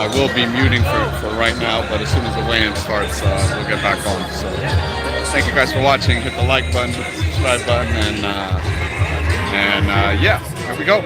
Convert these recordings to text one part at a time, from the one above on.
I will be muting for right now, but as soon as the weigh-in starts, we'll get back on. So thank you guys for watching. Hit the like button, hit the subscribe button, and yeah, here we go.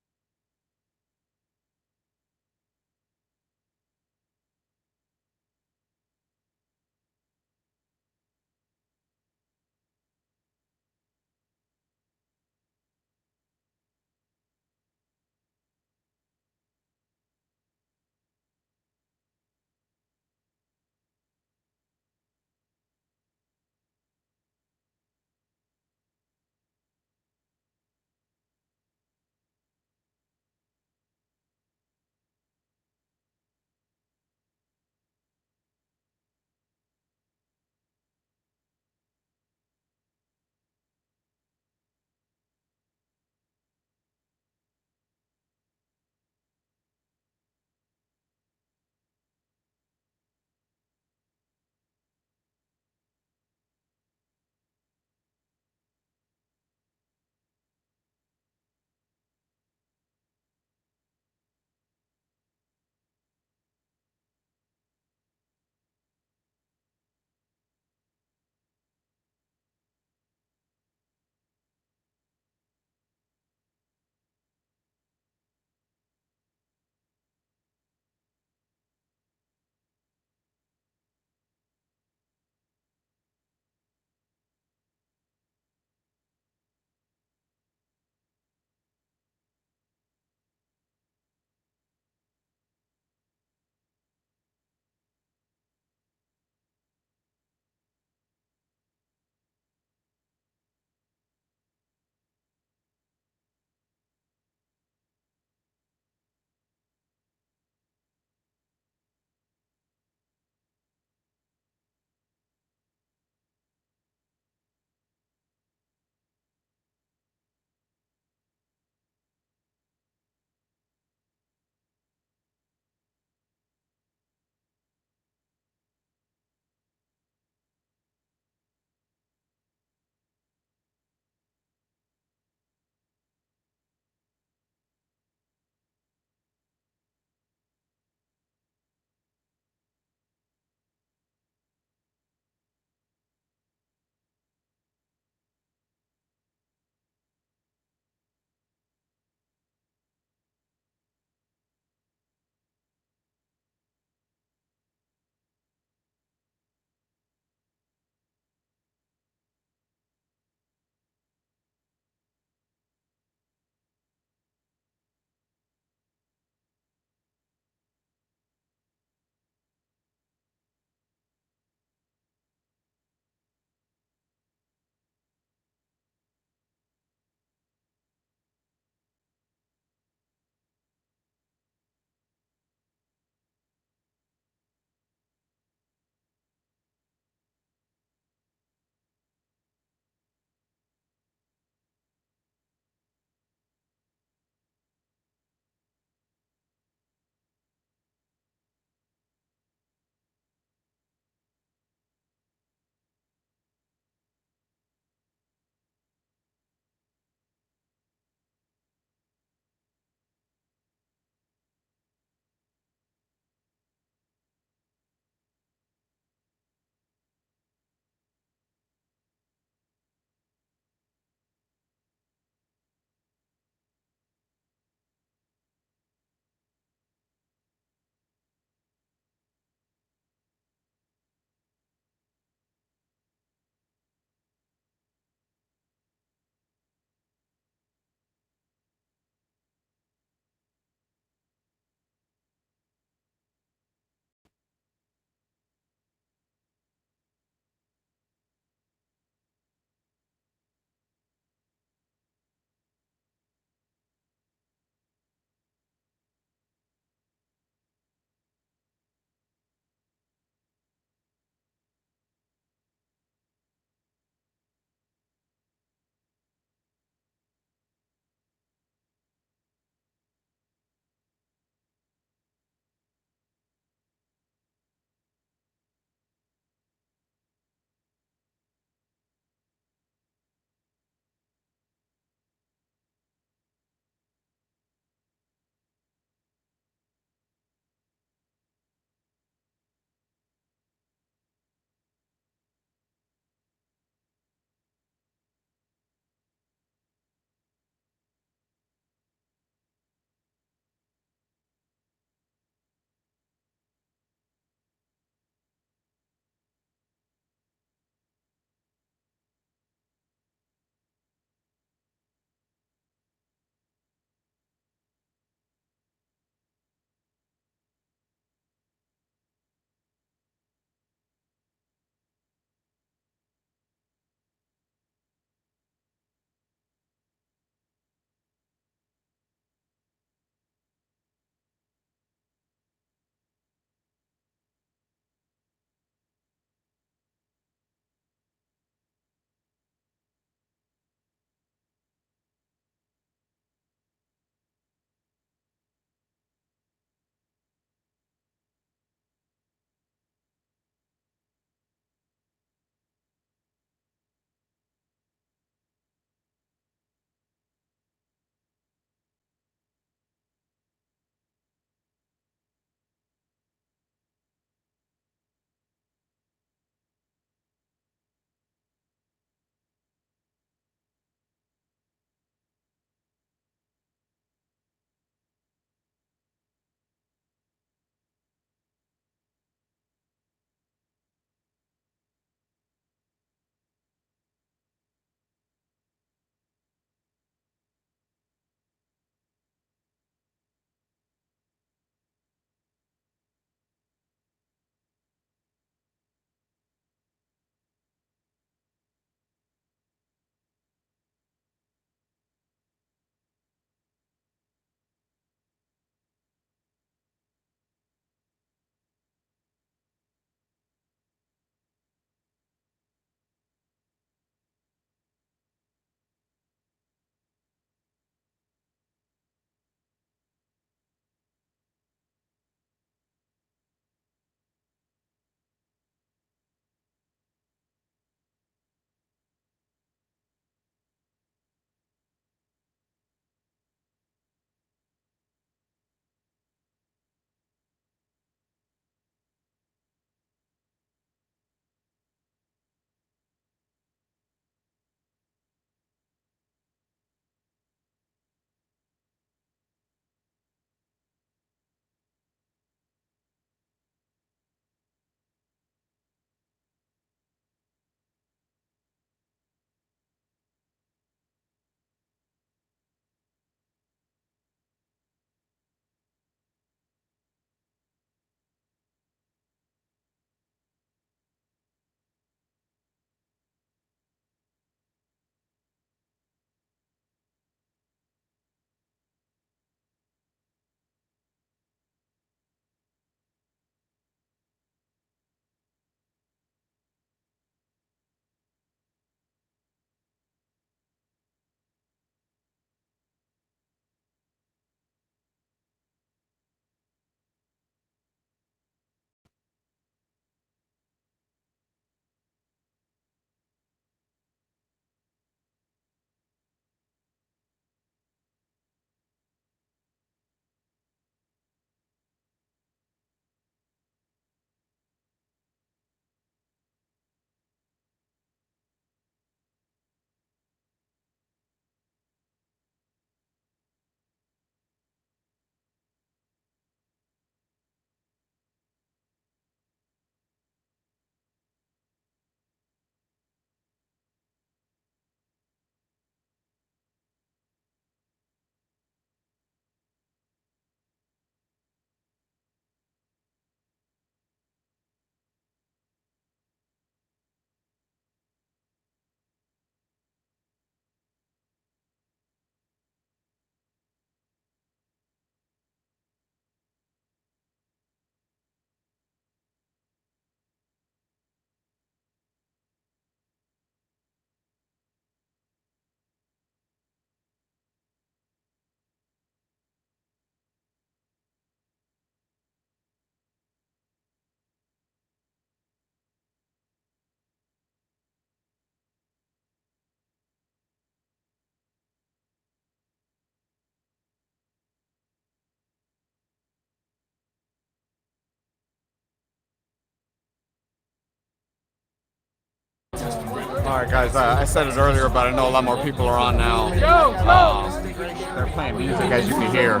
All right, guys. I said it earlier, but I know a lot more people are on now. They're playing music, as you can hear.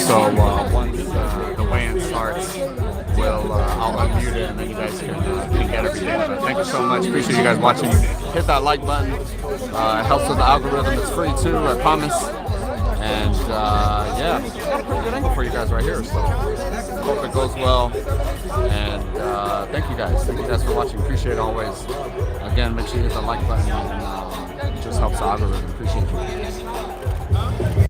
So once the weigh-in starts, I'll unmute it, and then you guys can get everything. But thank you so much. Appreciate you guys watching. Hit that like button. It helps with the algorithm. It's free too, I promise. And yeah, got a pretty good angle for you guys right here. So hope it goes well. And thank you guys. Thank you guys for watching. Appreciate it always. Again, make sure you hit the like button, and it just helps the algorithm. Appreciate you.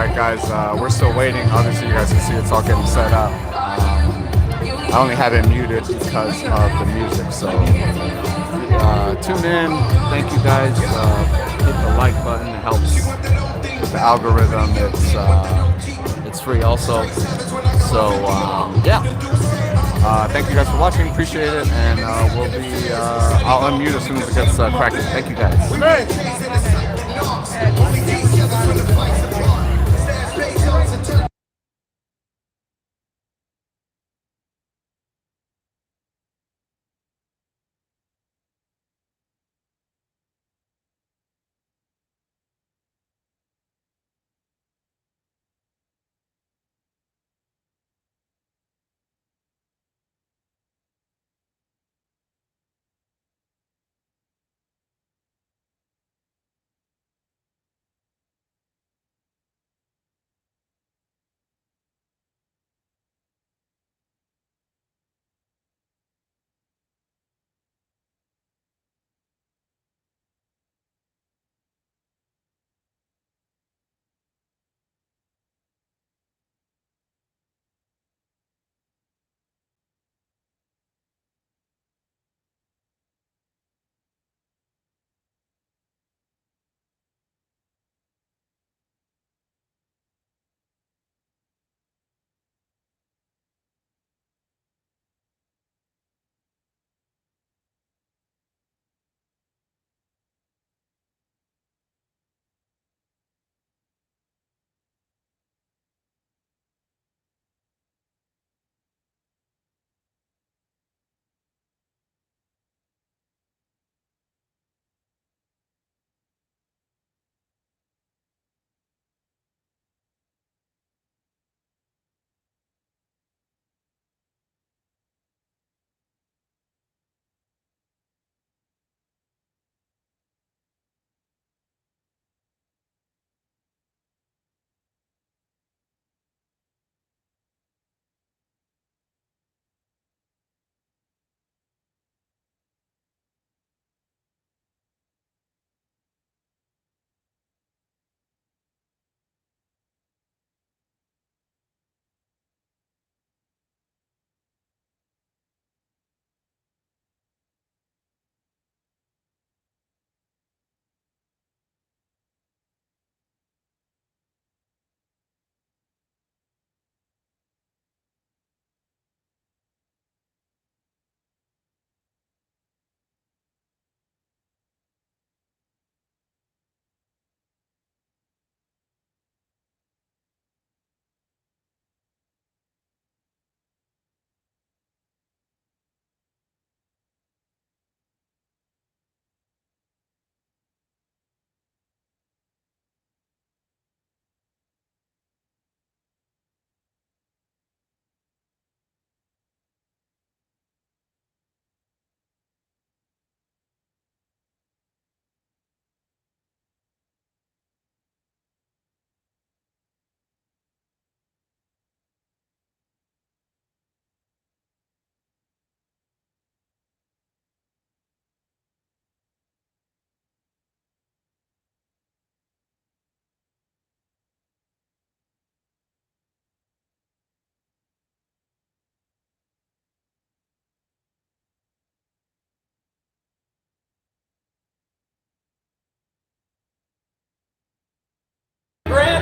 right, guys, we're still waiting. Obviously, you guys can see it's all getting set up. I only had it muted because of the music, so tune in. Thank you, guys. Hit the like button. It helps with the algorithm. It's free also. So yeah. Thank you guys for watching. Appreciate it, and we'll be. I'll unmute as soon as it gets cracking. Thank you, guys.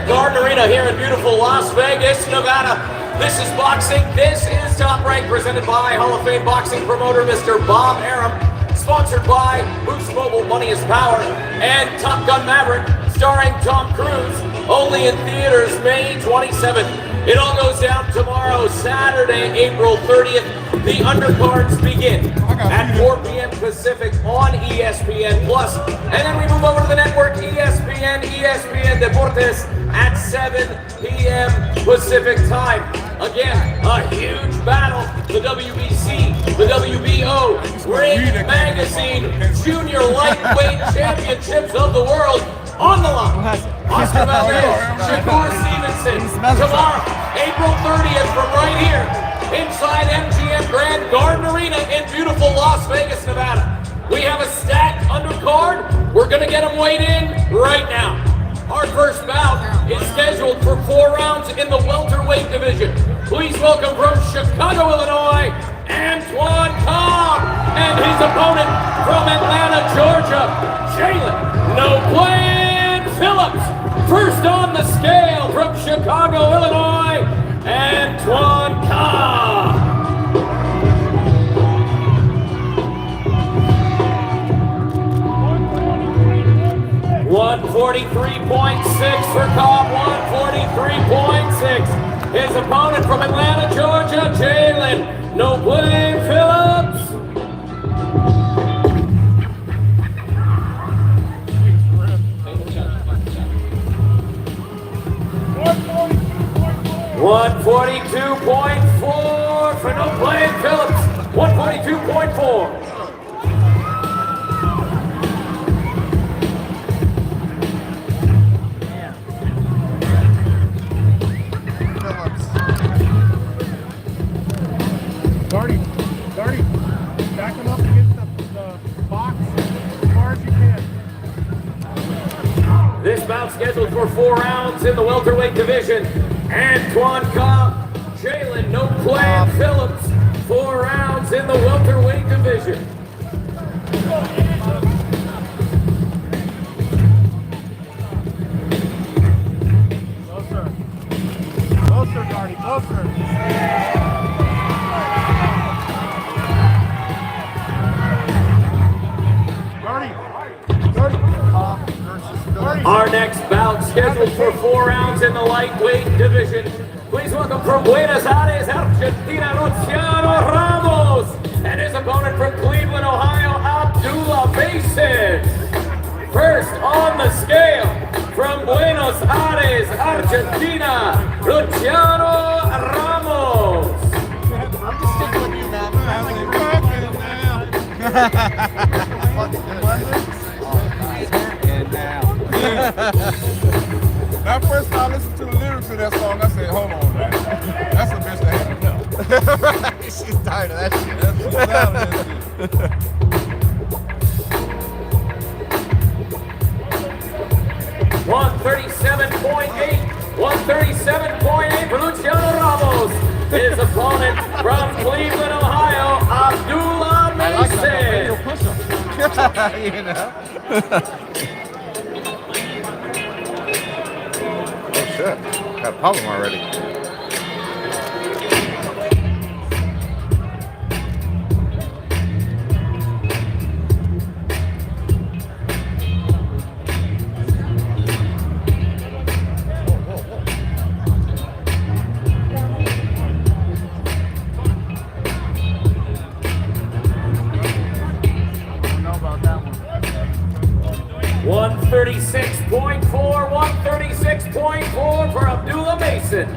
Garden Arena here in beautiful Las Vegas, Nevada. This is boxing. This is Top Rank, presented by Hall of Fame boxing promoter Mr. Bob Arum. Sponsored by Boost Mobile, Money is Power, and Top Gun Maverick, starring Tom Cruise. Only in theaters May 27th. It all goes down tomorrow, Saturday, April 30th. The undercards begin at 4 p.m. Pacific on ESPN+. And then we move over to the network, ESPN Deportes at 7 p.m. Pacific time. Again, a huge battle. The WBC, the WBO, Ring Magazine, Junior Lightweight Championships of the World on the line. Oscar Valdez, Shakur Stevenson, tomorrow, April 30th from right here, inside MGM Grand Garden Arena in beautiful Las Vegas, Nevada. We have a stacked undercard. We're going to get them weighed in right now. Our first bout is scheduled for 4 rounds in the welterweight division. Please welcome from Chicago, Illinois, Antoine Cobb, and his opponent from Atlanta, Georgia, Jalen "No Plan" Phillips. First on the scale from Chicago, Illinois, Antoine Cobb. 143.6 for Cobb, 143.6. His opponent from Atlanta, Georgia, Jalen "No Plan" Phillips. $142.4 for No Plan Phillips. 142.4. Darty, back him up against the box as far as you can. This bout scheduled for 4 rounds in the welterweight division. Antoine Cobb, Jalen "No Plan" Phillips. 4 rounds in the welterweight division. Closer, Darty, closer. Our next bout scheduled for 4 rounds in the lightweight division. Please welcome from Buenos Aires, Argentina, Luciano Ramos, and his opponent from Cleveland, Ohio, Abdullah Mason. First on the scale from Buenos Aires, Argentina, Luciano Ramos. I'm just sticking with you, man. That first time I listened to the lyrics of that song, I said, hold on, man. That's a bitch that had to know. She's tired of that shit. That's what's loud in that shit. 137.8. 137.8 for Luciano Ramos. His opponent from Cleveland, Ohio, Abdullah Mason. You know? Oh shit, got a problem already. $136.4 for Abdullah Mason.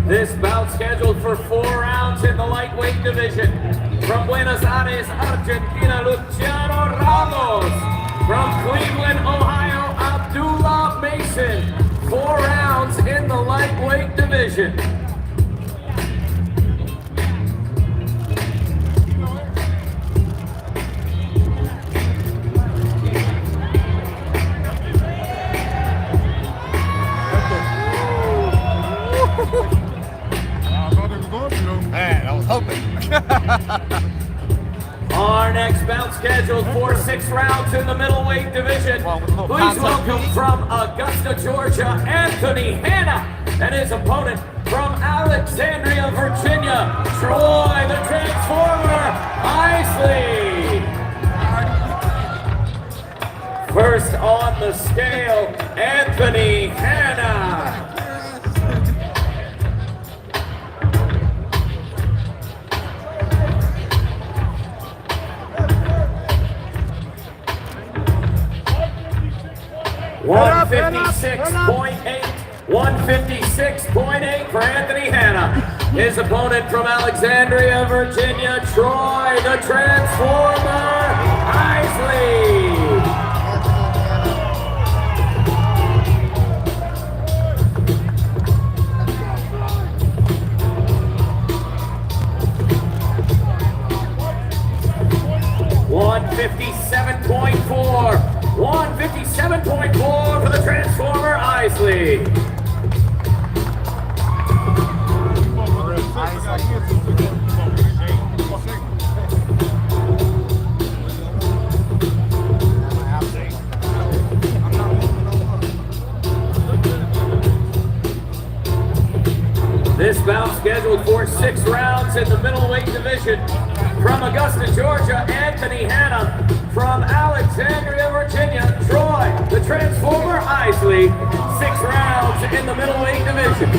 This bout scheduled for 4 rounds in the lightweight division. From Buenos Aires, Argentina, Luciano Ramos. From Cleveland, Ohio, Abdullah Mason. 4 rounds in the lightweight division. Man, I was hoping. Our next bout scheduled for 6 rounds in the middleweight division. Please welcome from Augusta, Georgia, Anthony Hanna, and his opponent from Alexandria, Virginia, Troy the Transformer Isley. First on the scale, Anthony Hanna. $156.8 for Anthony Hanna. His opponent from Alexandria, Virginia, Troy the Transformer Isley. This bout scheduled for 6 rounds in the middleweight division. From Augusta, Georgia, Anthony Hanna. From Alexandria, Virginia, Troy, the Transformer Isley. 6 rounds in the middleweight division.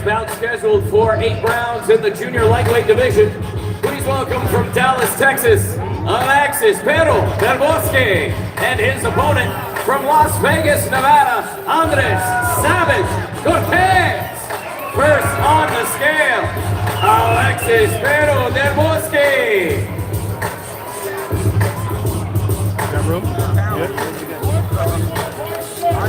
Bout scheduled for 8 rounds in the junior lightweight division. Please welcome from Dallas, Texas, Alexis Pero del Bosque, and his opponent from Las Vegas, Nevada, Andres Savage Cortez. First on the scale, Alexis Pero del Bosque. Got room? Yeah.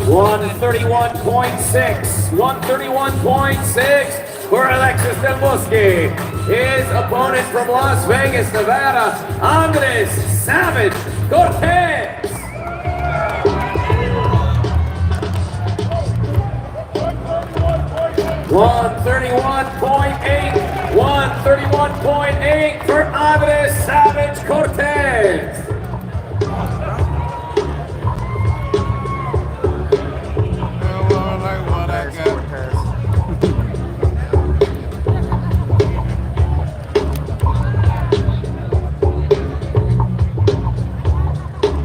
131.6 for Alexis Del Bosque. His opponent from Las Vegas, Nevada, Andres Savage Cortez. $131.8 for Andres Savage Cortez.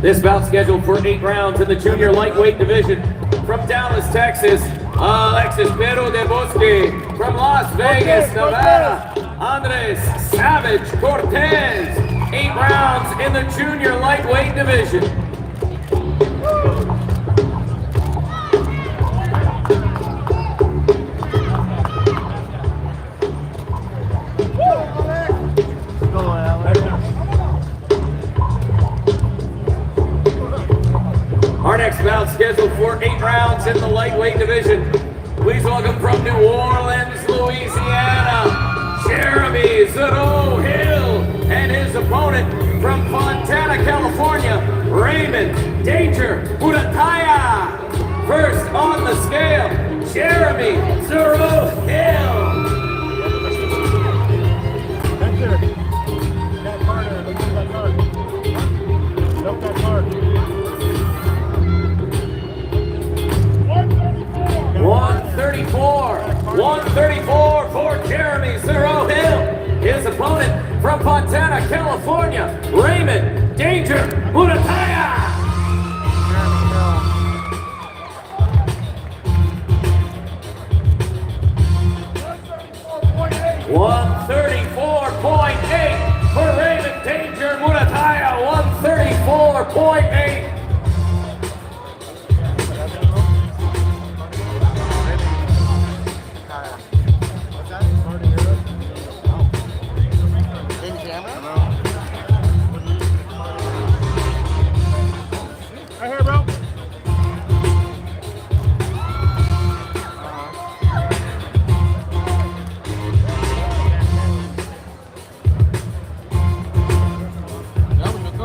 This bout scheduled for 8 rounds in the junior lightweight division. From Dallas, Texas, Alexis Pero del Bosque. From Las Vegas, Nevada, Andres Savage Cortez. 8 rounds in the junior lightweight division. Our next bout scheduled for 8 rounds in the lightweight division. Please welcome from New Orleans, Louisiana, Jeremy Zero Hill, and his opponent from Fontana, California, Raymond Danger Udataya. First on the scale, Jeremy Zero Hill. Back there. That card there. Look at that card. Nope, that card. 134 for Jeremy Zero Hill. His opponent from Fontana, California, Raymond Danger Murataya. 134.8 for Raymond Danger Murataya. 134.8. Right here, bro.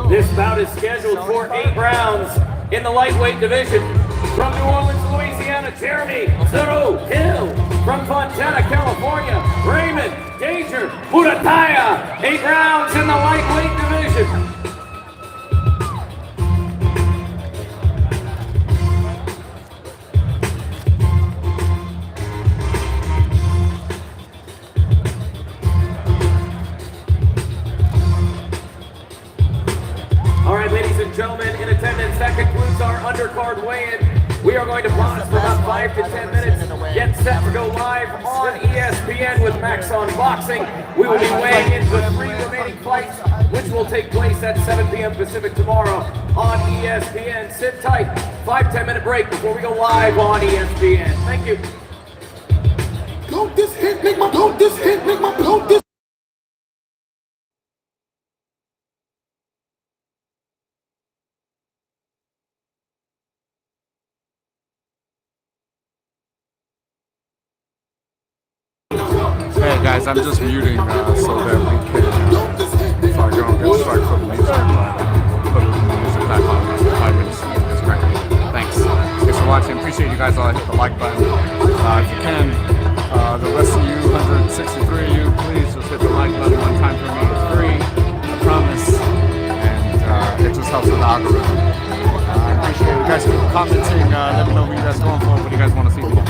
This bout is scheduled for 8 rounds in the lightweight division. From New Orleans, Louisiana, Jeremy Zero Hill. From Fontana, California, Raymond Danger Murataya. 8 rounds in the lightweight division. All right, ladies and gentlemen, in attendance, that concludes our undercard weigh-in. We are going to pause for about 5 to 10 minutes, get set to go live on ESPN with Max on Boxing. We will be weighing in the 3 remaining fights, which will take place at 7 p.m. Pacific tomorrow on ESPN. Sit tight, 5-10 minute break before we go live on ESPN. Thank you. Don't this hit, make my, don't this hit, make my, don't this. Hey guys, I'm just muting so that we can, so I don't get struck from the music, but we'll put the music back on in 5 minutes. It's great. Thanks for watching. Appreciate you guys all. Hit the like button. If you can, the rest of you, 163 of you, please just hit the like button one time for me. It's free, I promise, and it just helps with the algorithm. I appreciate you guys keep commenting. Let me know what you guys going for. What do you guys want to see more?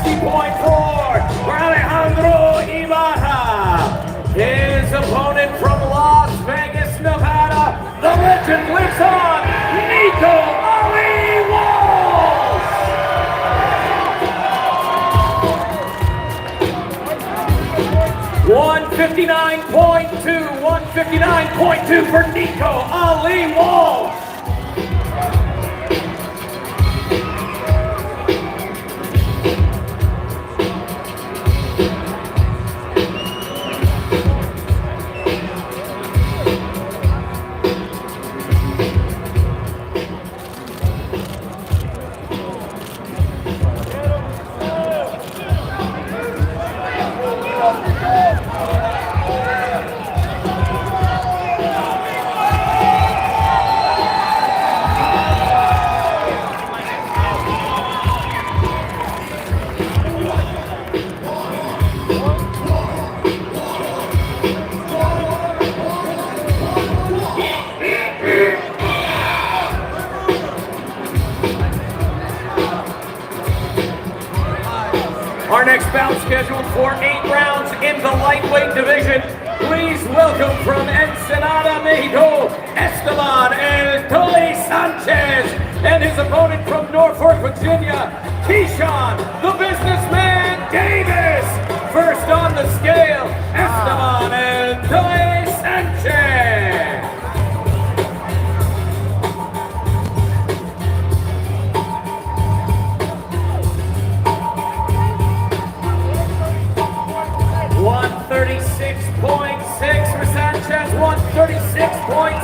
for Alejandro Ibarra. His opponent from Las Vegas, Nevada, the legend lives on, Nico Ali Walsh. 159.2 for Nico Ali Walsh. Our next bout scheduled for 8 rounds in the lightweight division. Please welcome from Ensenada, Mexico, Esteban El Tole Sanchez, and his opponent from Norfolk, Virginia, Keyshawn, the businessman Davis. First on the scale, Esteban El Tole Sanchez. .6 for Sanchez, 136.6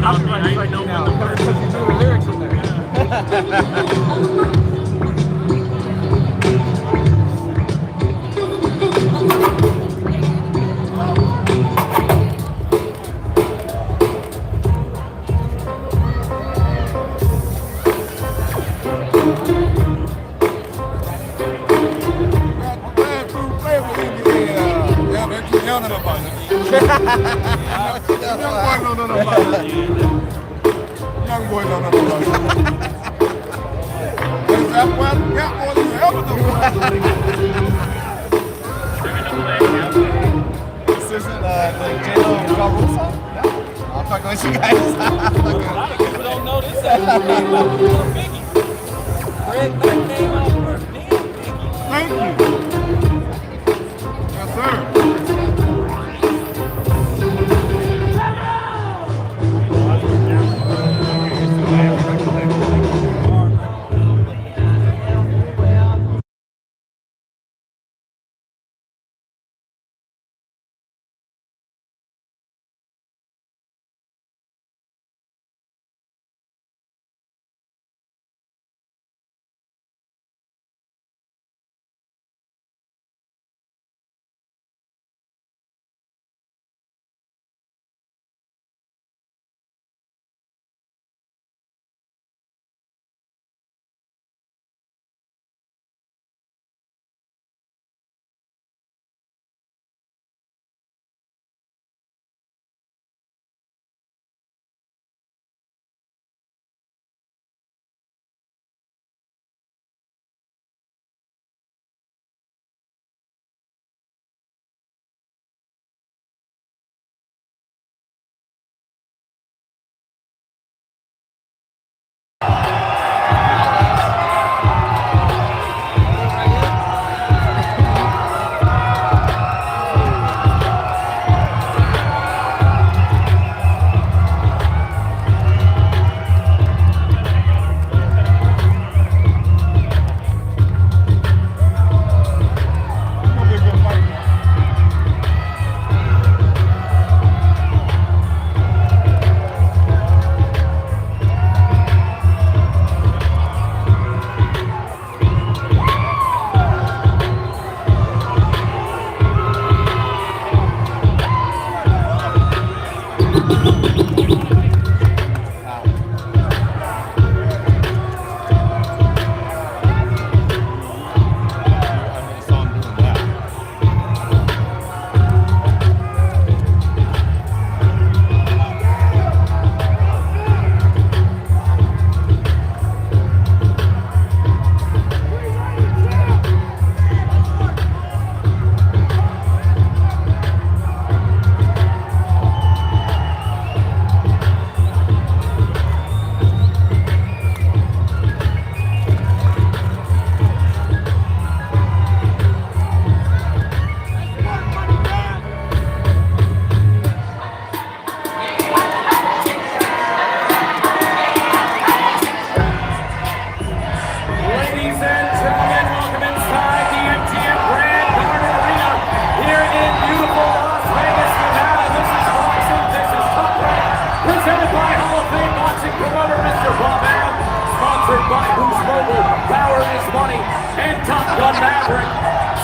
it on me. I didn't know when the words Because you threw the lyrics in there. Young boy don't know about it. That one got more than you ever This isn't the J-Lo and Ja Rule song? No. I'm fucking with you guys. A lot of people don't know this album came out before Biggie. Red Back came out first, then Biggie. Thank you. Yes, sir.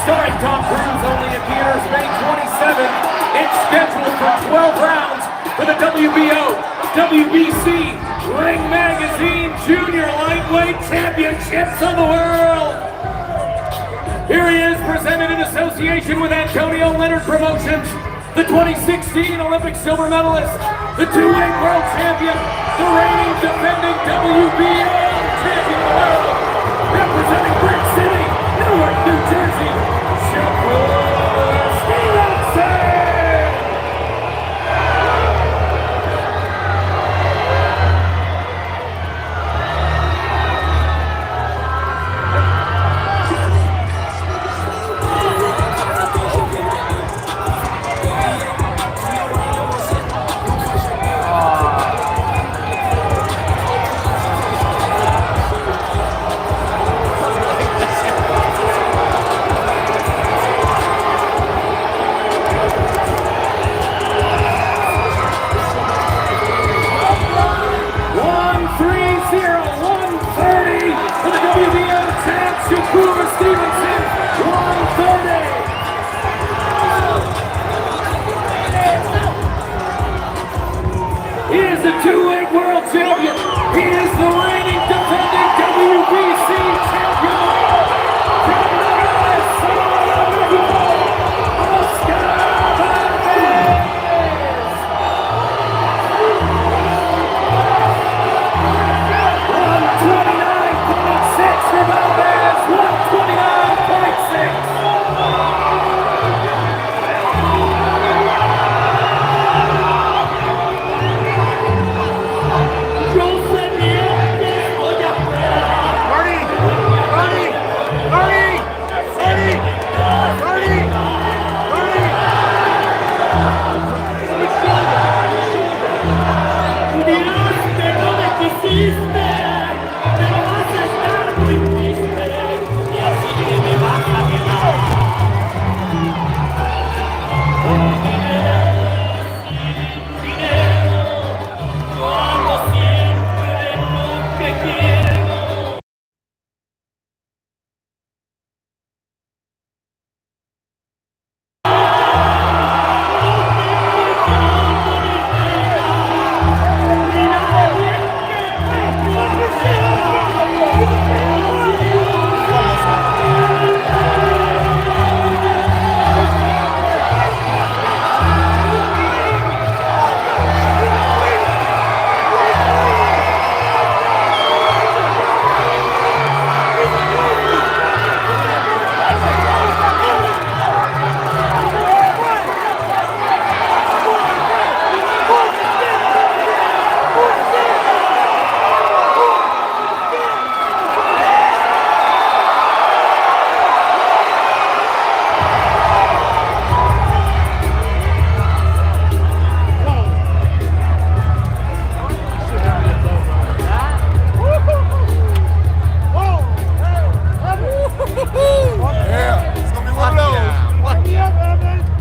Starring Tom Cruise, only in theaters May 27th. It's scheduled for 12 rounds for the WBO, WBC, Ring Magazine Junior Lightweight Championships of the World. Here he is, presented in association with Antonio Leonard Promotions, the 2016 Olympic silver medalist, the two-weight world champion, the reigning defending WBO champion of the world, representing Brick City, Newark, New Jersey, Shakur Stevenson! is the two-weight world champion. He is the reigning defending WBC champion. From Valdez, Sonora, Mexico, Oscar Valdez. 129.6 for Valdez. 129.6.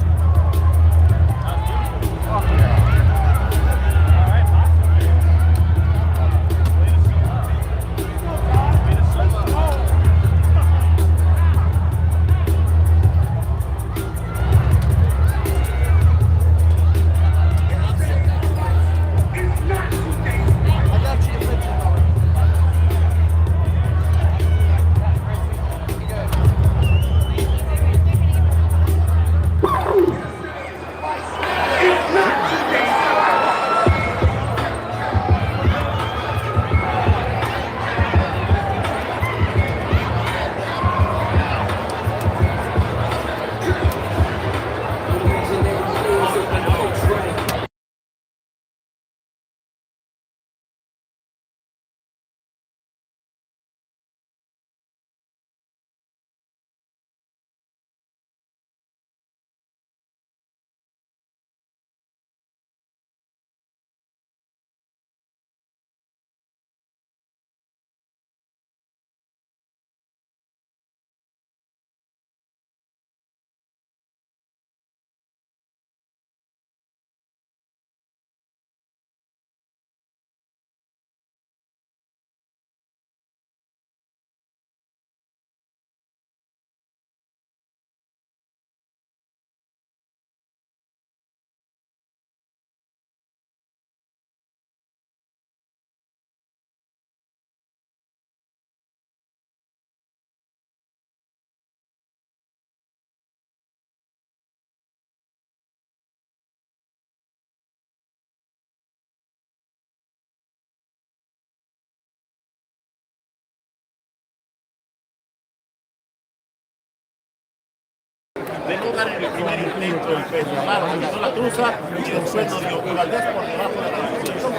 de no dar en el primer intento el peso. Claro, se hizo la cruza y después nos dio Valdez por debajo de la posición.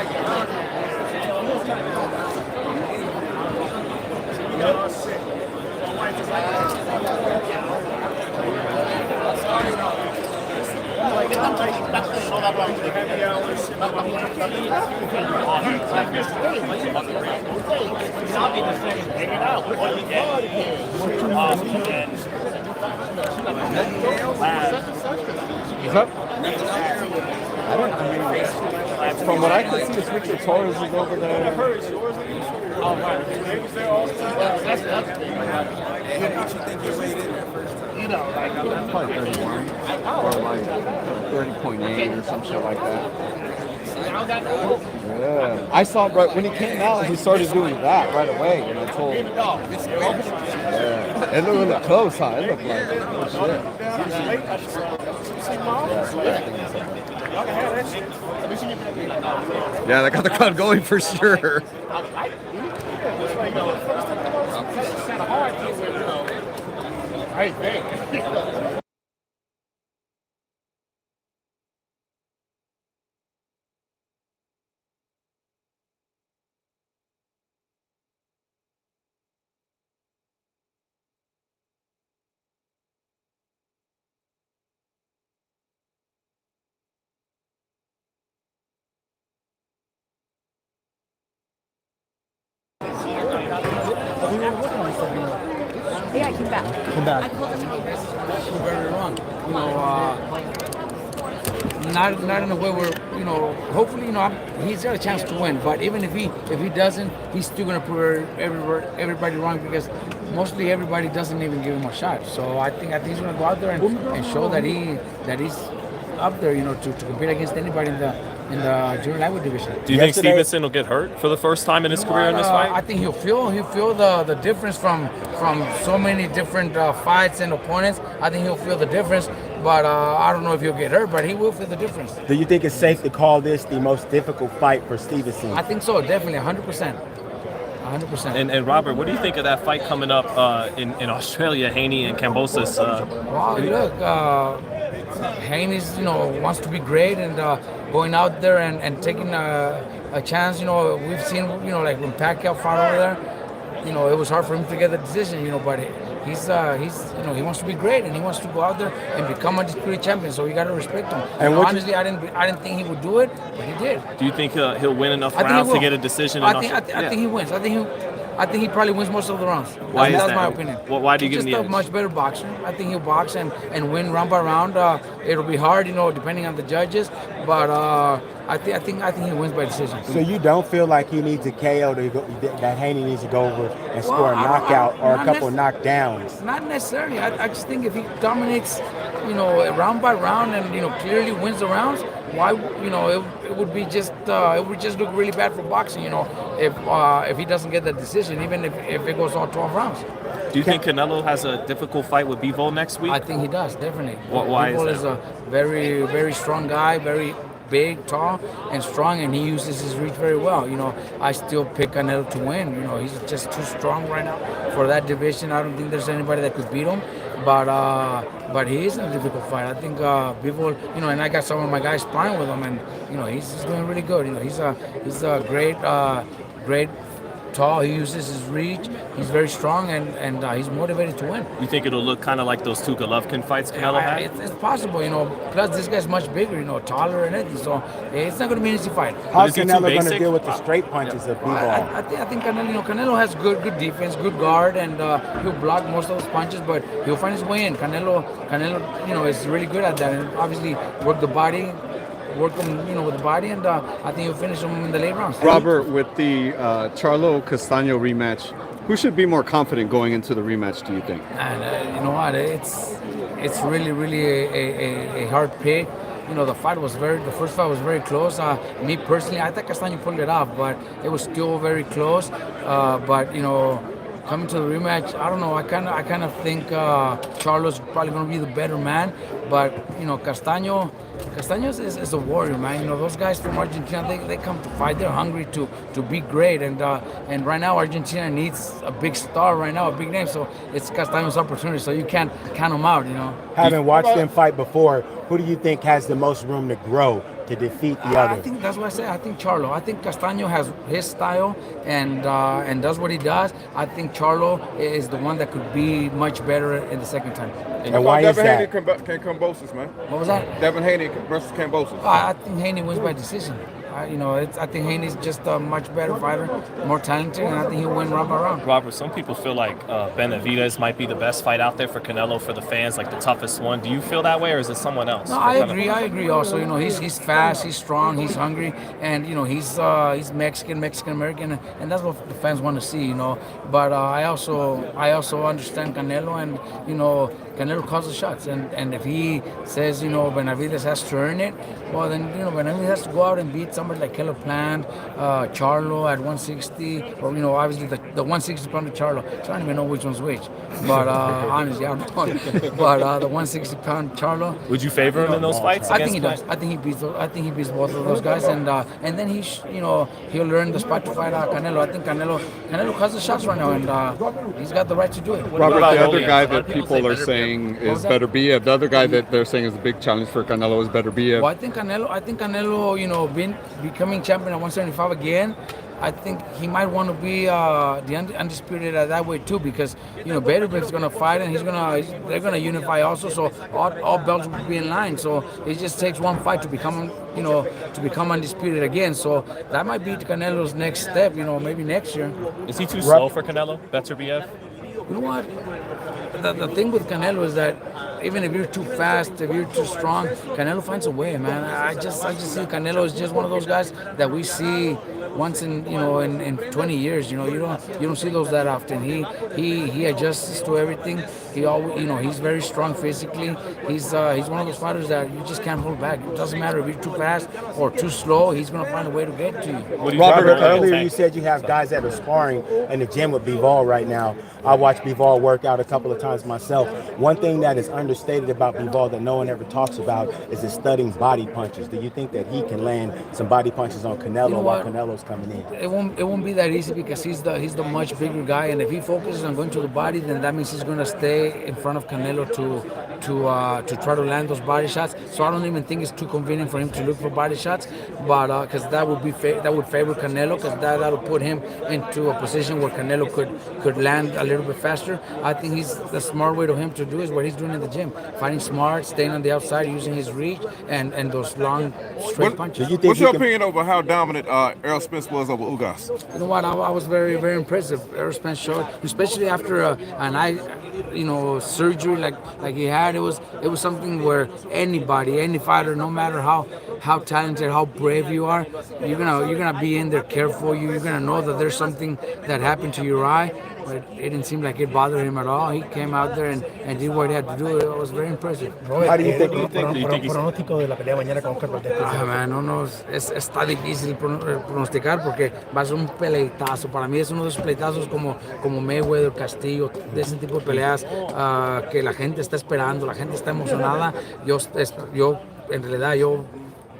¿Qué tanto hay impacto de no darlo a What's up? I don't know. From what I can see, it's Richard Torres is over there. Oh, man. They was there all the time. That's you know, like, Probably 31 or like 30.8 or some shit like that. Yeah, I saw right when he came out. He started doing that right away, and I told. Yeah, it looked really close, huh? It looked like oh, shit. Yeah, they got the crowd going for sure. Yeah, I came back. I called him. Very wrong. You know, not in a way where hopefully he's got a chance to win. But even if he doesn't, he's still gonna prove everybody wrong because mostly everybody doesn't even give him a shot. So I think he's gonna go out there and show that he's up there, to compete against anybody in the junior lightweight division. Do you think Stevenson will get hurt for the first time in his career in this fight? I think he'll feel the difference from so many different fights and opponents. I think he'll feel the difference, but I don't know if he'll get hurt, but he will feel the difference. Do you think it's safe to call this the most difficult fight for Stevenson? I think so, definitely, 100%. 100%. And Robert, what do you think of that fight coming up in Australia, Haney and Kambosos? Wow, look, Haney's wants to be great and going out there and taking a chance. We've seen like when Pacquiao fought over there, it was hard for him to get the decision. But he's he wants to be great and he wants to go out there and become a disputed champion. So you got to respect him. And honestly, I didn't think he would do it, but he did. Do you think he'll win enough rounds to get a decision? I think he wins. I think he probably wins most of the rounds. Why is that? That's my opinion. Well, why do you give him the edge? He's just a much better boxer. I think he'll box and win round by round. It'll be hard, depending on the judges. But I think he wins by decision. So you don't feel like he needs a KO that Haney needs to go over and score a knockout or a couple knockdowns? Not necessarily. I just think if he dominates, round by round and clearly wins the rounds, why it would be just it would just look really bad for boxing. If he doesn't get the decision, even if it goes all 12 rounds. Do you think Canelo has a difficult fight with Bivol next week? I think he does, definitely. Why Bivol is that? a very, very strong guy, very big, tall, and strong, and he uses his reach very well. I still pick Canelo to win. He's just too strong right now for that division. I don't think there's anybody that could beat him. But he is in a difficult fight. I think Bivol, and I got some of my guys sparring with him, and he's doing really good. He's a great. Tall, he uses his reach, he's very strong, and he's motivated to win. You think it'll look kind of like those two Golovkin fights Canelo had? It's possible, plus this guy's much bigger, taller and everything, so it's not going to be an easy fight. How's Canelo going to deal with the straight punches of Bivol? I think Canelo has good defense, good guard, and he'll block most of those punches, but he'll find his way in. Canelo, is really good at that, and obviously work him, with the body, and I think he'll finish him in the late rounds. Robert, with the Charlo Castaño rematch, who should be more confident going into the rematch, do you think? And you know what? It's really, really a hard pick. The first fight was very close. Me personally, I thought Castaño pulled it off, but it was still very close. But coming to the rematch, I don't know. I kind of think Charlo's probably going to be the better man, but Castaño is a warrior, man. Those guys from Argentina, they come to fight. They're hungry to be great, and right now Argentina needs a big star right now, a big name. So it's Castaño's opportunity. So you can't count him out. Having watched them fight before, who do you think has the most room to grow to defeat the other? I think that's what I say. I think Charlo. I think Castaño has his style and does what he does. I think Charlo is the one that could be much better in the second time. And why is that? Devin Haney can Kambosos, man. What was that? Devin Haney versus Kambosos. I think Haney wins by decision. I think Haney's just a much better fighter, more talented, and I think he'll win round by round. Robert, some people feel like Benavidez might be the best fight out there for Canelo, for the fans, like the toughest one. Do you feel that way, or is it someone else? No, I agree also. He's fast, he's strong, he's hungry, and he's Mexican American, and that's what the fans want to see. But I also understand Canelo, and Canelo calls the shots, and if he says Benavidez has to earn it, well then Benavidez has to go out and beat somebody like Caleb Plant, Charlo at 160, or obviously the 160 pounder Charlo. So I don't even know which one's which, but honestly I don't know. But the 160 pound Charlo. Would you favor him in those fights? I think he does. I think he beats both of those guys, and then he'll learn the spot to fight Canelo. I think Canelo calls the shots right now, and he's got the right to do it. Robert, the other guy that people are saying is Better Biev. The other guy that they're saying is a big challenge for Canelo is Better Biev. Well, I think Canelo, becoming champion at 175 again, I think he might want to be the undisputed that way too, because Better Biev's going to fight, and they're going to unify also. So all belts will be in line. So it just takes one fight to become undisputed again. So that might be Canelo's next step. Maybe next year. Is he too slow for Canelo, Better Biev? You know what? The thing with Canelo is that even if you're too fast, if you're too strong, Canelo finds a way, man. I just see Canelo is just one of those guys that we see once in 20 years. You don't see those that often. He adjusts to everything. He's very strong physically. He's one of those fighters that you just can't hold back. It doesn't matter if you're too fast or too slow. He's gonna find a way to get to you. Robert, earlier you said you have guys that are sparring in the gym with Bivol right now. I watched Bivol work out a couple of times myself. One thing that is understated about Bivol that no one ever talks about is his studying body punches. Do you think that he can land some body punches on Canelo while Canelo's coming in? It won't be that easy, because he's the much bigger guy, and if he focuses on going to the body, then that means he's going to stay in front of Canelo to try to land those body shots. So I don't even think it's too convenient for him to look for body shots, but because that would favor Canelo, because that'll put him into a position where Canelo could land a little bit faster. I think the smart way to him to do is what he's doing in the gym, fighting smart, staying on the outside, using his reach and those long straight punches. What's your opinion over how dominant Errol Spence was over Ugas? You know what? I was very, very impressive. Errol Spence showed, especially after an eye, surgery like he had. It was something where any fighter, no matter how talented, how brave you are, you're gonna be in there careful. You're gonna know that there's something that happened to your eye. But it didn't seem like it bothered him at all. He came out there and did what he had to do. It was very impressive. How do you think? Pronóstico de la pelea mañana con Oscar Valdez. Está difícil pronosticar porque va a ser un peleitazo. Para mí es uno de esos peleitazos como Mayweather, Castillo, de ese tipo de peleas que la gente está esperando, la gente está emocionada. Yo en realidad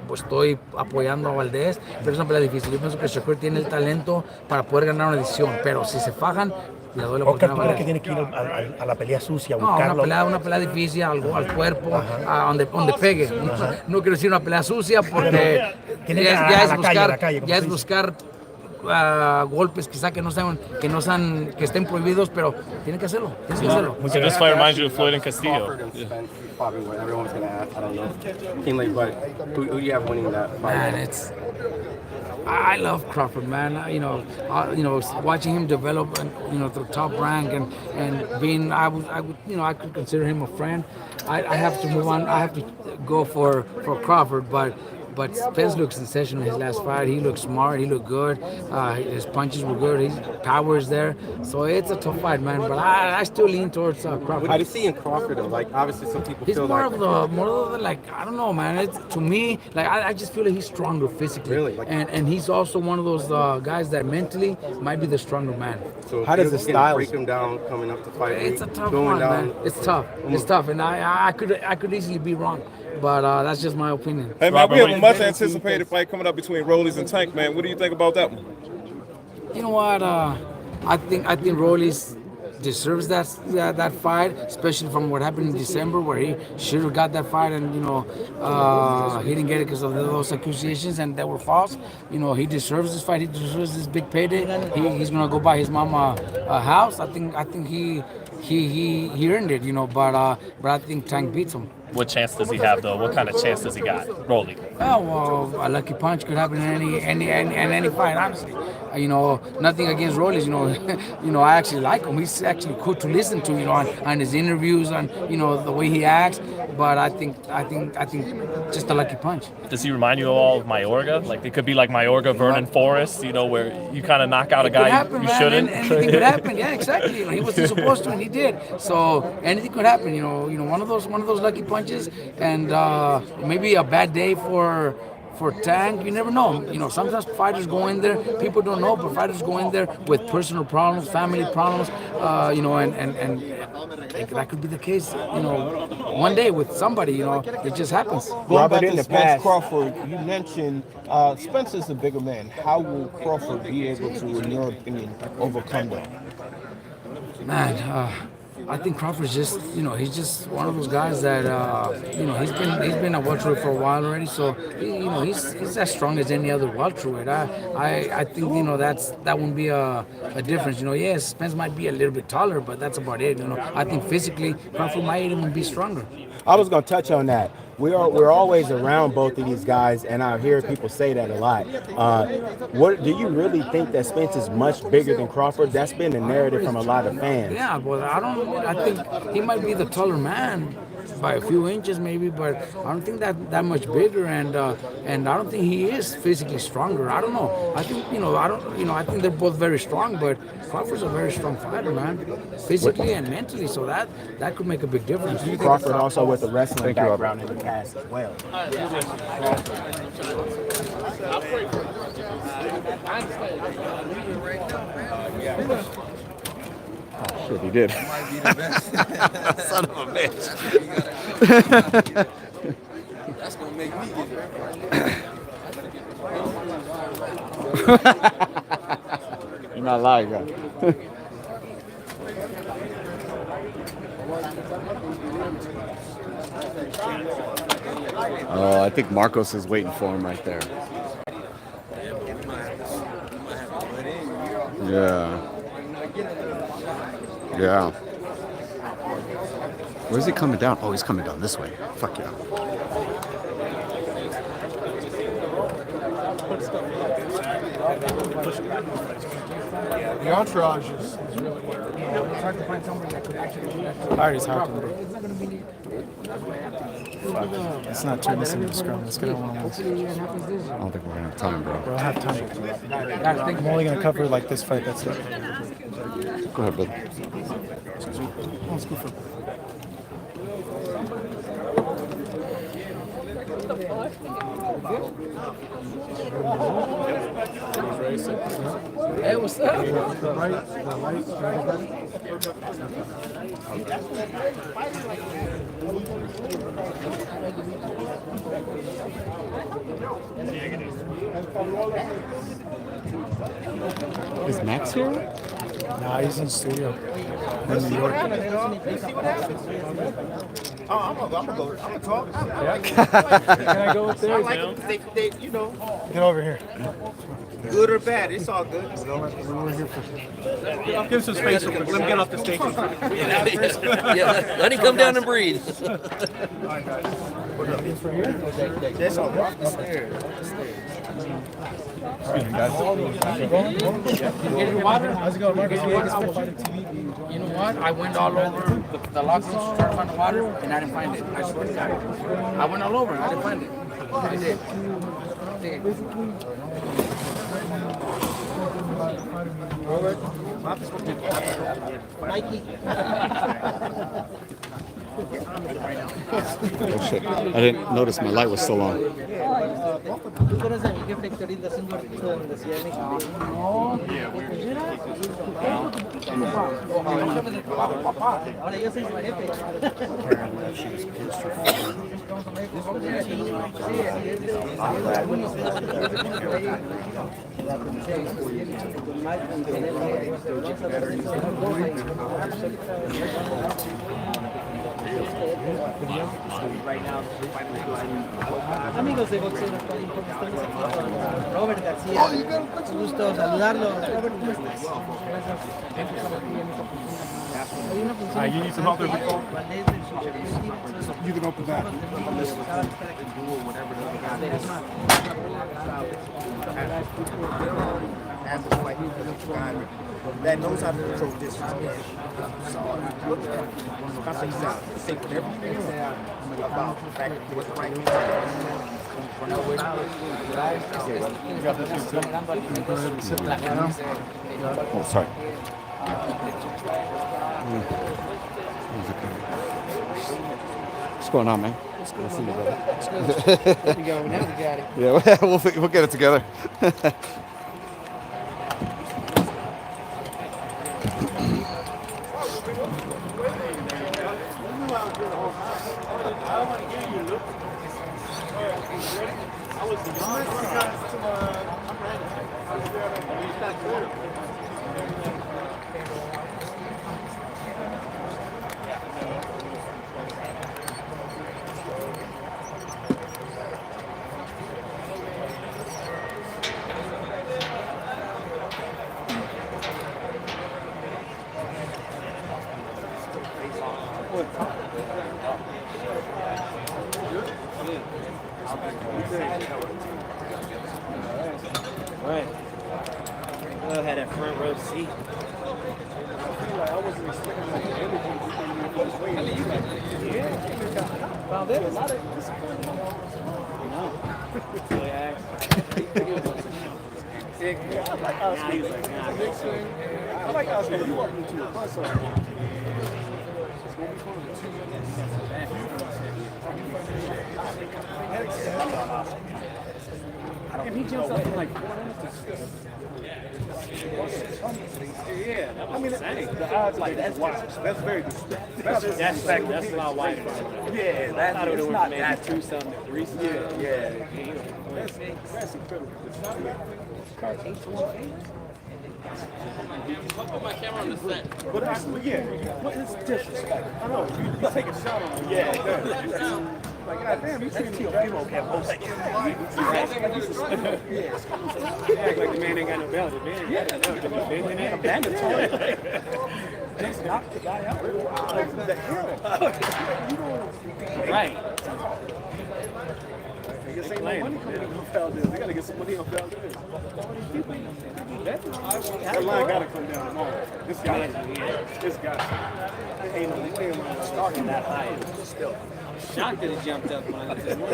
pues estoy apoyando a Valdez, pero es una pelea difícil. Yo pienso que Shakur tiene el talento para poder ganar una decisión, pero si se fajan, le doy la oportunidad a Valdez. Que tiene que ir a la pelea sucia, buscarlo. Una pelea difícil, al cuerpo, a donde pegue. No quiero decir una pelea sucia porque ya es buscar golpes quizá que estén prohibidos, pero tienen que hacerlo. So this fight reminds you of Floyd and Castillo. Probably what everyone's gonna ask. I don't know. Team but who do you have winning that fight? Man, I love Crawford, man. Watching him develop, the top rank and being, I could consider him a friend. I have to move on. I have to go for Crawford, but Spence looked sensational in his last fight. He looked smart. He looked good. His punches were good. His power is there. So it's a tough fight, man. But I still lean towards Crawford. How do you see in Crawford though? Like obviously some people feel more of the I don't know, man. To me, I just feel like he's stronger physically. Really? And he's also one of those guys that mentally might be the stronger man. So how does the style break him down coming up to fight? It's a tough one, man. It's tough. It's tough, and I could easily be wrong. But that's just my opinion. Hey man, we have a much anticipated fight coming up between Rollies and Tank, man. What do you think about that one? You know what? I think Rollies deserves that fight, especially from what happened in December, where he should have got that fight, and he didn't get it because of those accusations, and they were false. He deserves this fight. He deserves this big payday. He's gonna go buy his mama a house. I think he earned it. But I think Tank beats him. What chance does he have, though? What kind of chance does he got, Rolly? Oh, well, a lucky punch could happen in any fight, honestly. Nothing against Rolly. I actually like him. He's actually cool to listen to, on his interviews, on, the way he acts. But I think just a lucky punch. Does he remind you all of Mayorga? Like, it could be like Mayorga, Vernon Forrest, where you kind of knock out a guy you shouldn't. Anything could happen. Yeah, exactly. He wasn't supposed to, and he did. So anything could happen. One of those lucky punches, and maybe a bad day for Tank. You never know. Sometimes fighters go in there. People don't know, but fighters go in there with personal problems, family problems. And that could be the case. One day with somebody. It just happens. Going back to Spence Crawford, you mentioned Spencer's a bigger man. How will Crawford be able to, in your opinion, overcome that? Man, I think Crawford's just, he's just one of those guys that, he's been a welterweight for a while already. So, he's as strong as any other welterweight. I think, that wouldn't be a difference. Yes, Spence might be a little bit taller, but that's about it. I think physically Crawford might even be stronger. I was going to touch on that. We're always around both of these guys, and I hear people say that a lot. What do you really think that Spence is much bigger than Crawford? That's been the narrative from a lot of fans. Yeah, but I think he might be the taller man by a few inches maybe, but I don't think that much bigger, and I don't think he is physically stronger. I don't know. I think I think they're both very strong, but Crawford's a very strong fighter, man, physically and mentally. So that could make a big difference. Crawford also with a wrestling background in the past as well. Oh, shit, he did. Son of a bitch. That's gonna make me get You're not lying, guy. Oh, I think Marcos is waiting for him right there. Yeah. Yeah. Where's he coming down? Oh, he's coming down this way. Fuck yeah. The entourage is really It's hard to find somebody that could actually do that. It's hard to do. Let's not turn this into a scrum. Let's get on one-on-ones. I don't think we're gonna have time, bro. We'll have time. I'm only gonna cover like this fight. That's it. Go ahead, bud. Let's go for. Hey, what's up? Is Max here? Nah, he's in the studio in New York. I'm gonna talk. Can I go with there? They, Get over here. good or bad, it's all good. We're here for. Give some space. Let me get off the stage. Yeah, let him come down and breathe. That's all good. Get your water? How's it going, Marcus? You know what? I went all over the locker room to try to find the water, and I didn't find it. I swear to God. I went all over, and I didn't find it. I did. Oh shit. I didn't notice my light was still on. Amigos de boxeo, Robert García. Un gusto saludarlo. Robert, ¿cómo estás? You need some help there, Valdez? Valdez del Shakur Stevenson. You can open that. As a fight guy that knows how to control distance. Think everything about the fact that what's right Oh, sorry. What's going on, man? Let's see you, brother. Let's go. Now we got it. Yeah, we'll get it together. Right. Well, had that front row seat. Valdez, a lot of disappointment. So he asked. I like Oscar. You walked into a bus on And he jumps up in like yeah. I mean, the odds like that's that's very disrespectful. that's my wife. Yeah, That's not that. 2-something, 3-something. Yeah. That's incredible. Put my camera on the set. But it's disrespect. I know. You take a shot on him. Yeah, exactly. Like, goddamn, you treating me people can't post like Act like the man ain't got no belt. The man got no belt. The man ain't mandatory. Just knock the guy out. the hell. Right. I guess ain't no money coming in from Valdez. They gotta get some money on Valdez. That line gotta come down tomorrow. This guy. Ain't no way around starting that high. Still. Shocked that he jumped up when I said, what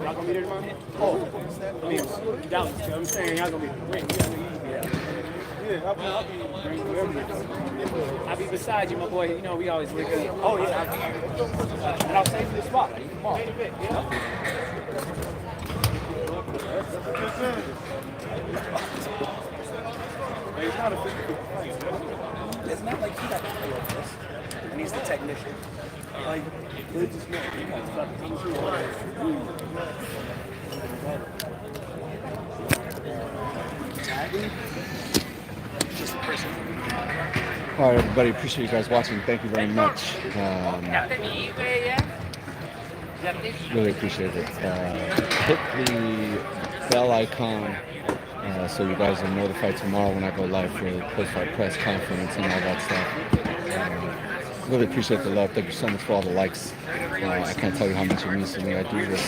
Y'all gonna be there tomorrow? Oh, I mean, Dallas. I'm saying y'all gonna be great. Yeah, I'll be everything. I'll be beside you, my boy. You know, we always link up. Oh, yeah. And I'll save you the spot. Come on. It's not like he got to play over this. And he's the technician. Like, they just know. All right, everybody. Appreciate you guys watching. Thank you very much. Really appreciate it. Hit the bell icon so you guys will know the fight tomorrow when I go live for the post-fight press conference and all that stuff. Really appreciate the love. Thank you so much for all the likes. I can't tell you how much it means to me. I do this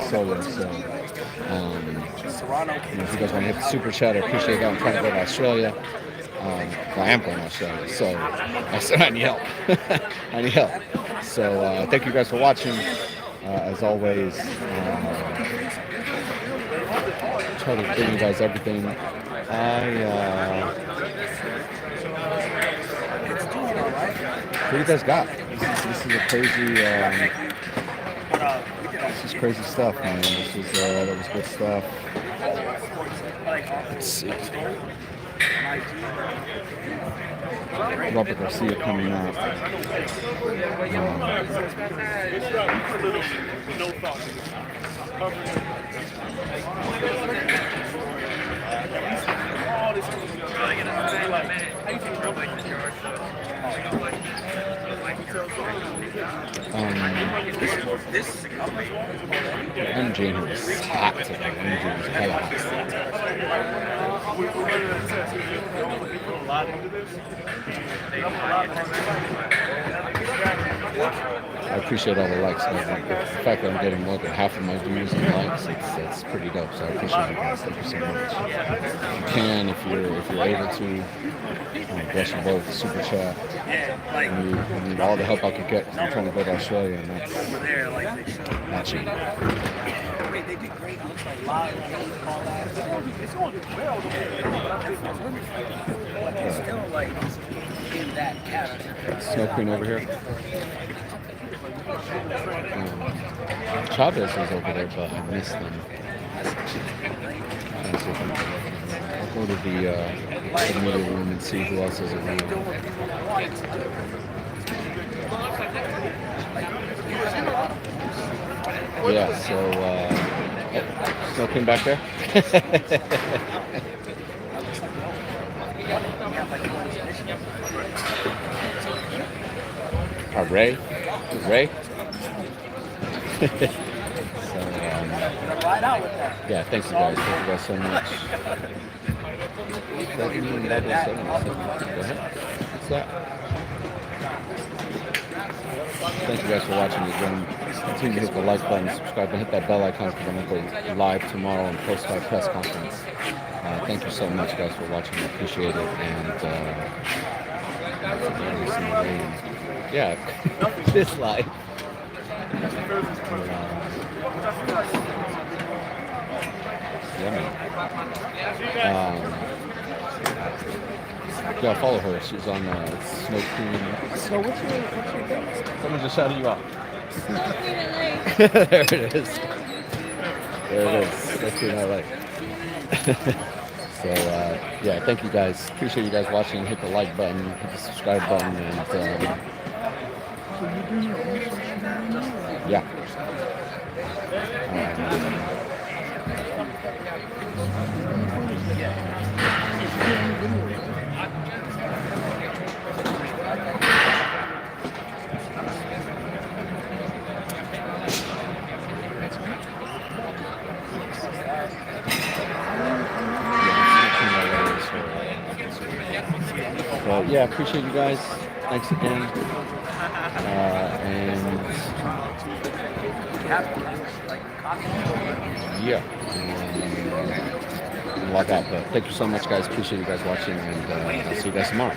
solo, so if you guys want to hit the super chat, I appreciate it. I'm trying to go to Australia. Well, I am going to Australia, so I need help. I need help. So thank you guys for watching. As always, try to bring you guys everything. What do you guys got? This is a crazy. This is crazy stuff, man. That was good stuff. Let's see. Robert Garcia coming out. The energy in here was hot today. The energy was hella hot. I appreciate all the likes, man. The fact that I'm getting more than half of my views and likes, it's pretty dope. So I appreciate you guys. Thank you so much. If you can, if you're able to, bless your boy with the super chat. I need all the help I could get. I'm trying to go to Australia, and that's not cheap. They did great. Looks like live. It's going well. It's still like in that character. Snow Queen over here. Chavez was over there, but I missed them. I'll go to the media room and see who else is around. Yeah, so Snow Queen back there. Ray? Ray? So, yeah, thanks you guys. Thank you guys so much. Go ahead. What's that? Thank you guys for watching again. Continue to hit the like button, subscribe, and hit that bell icon because I'm going to go live tomorrow and post our press conference. Thank you so much, guys, for watching. I appreciate it. And yeah, this live. Yeah, man. Yeah, follow her. She's on Snow Queen. So what's your thing? Someone just shouted you out. There it is. There it is. Snow Queen LA. So yeah, thank you guys. Appreciate you guys watching. Hit the like button, hit the subscribe button, and yeah. So yeah, appreciate you guys. Thanks again. And yeah, and log out. But thank you so much, guys. Appreciate you guys watching, and I'll see you guys tomorrow.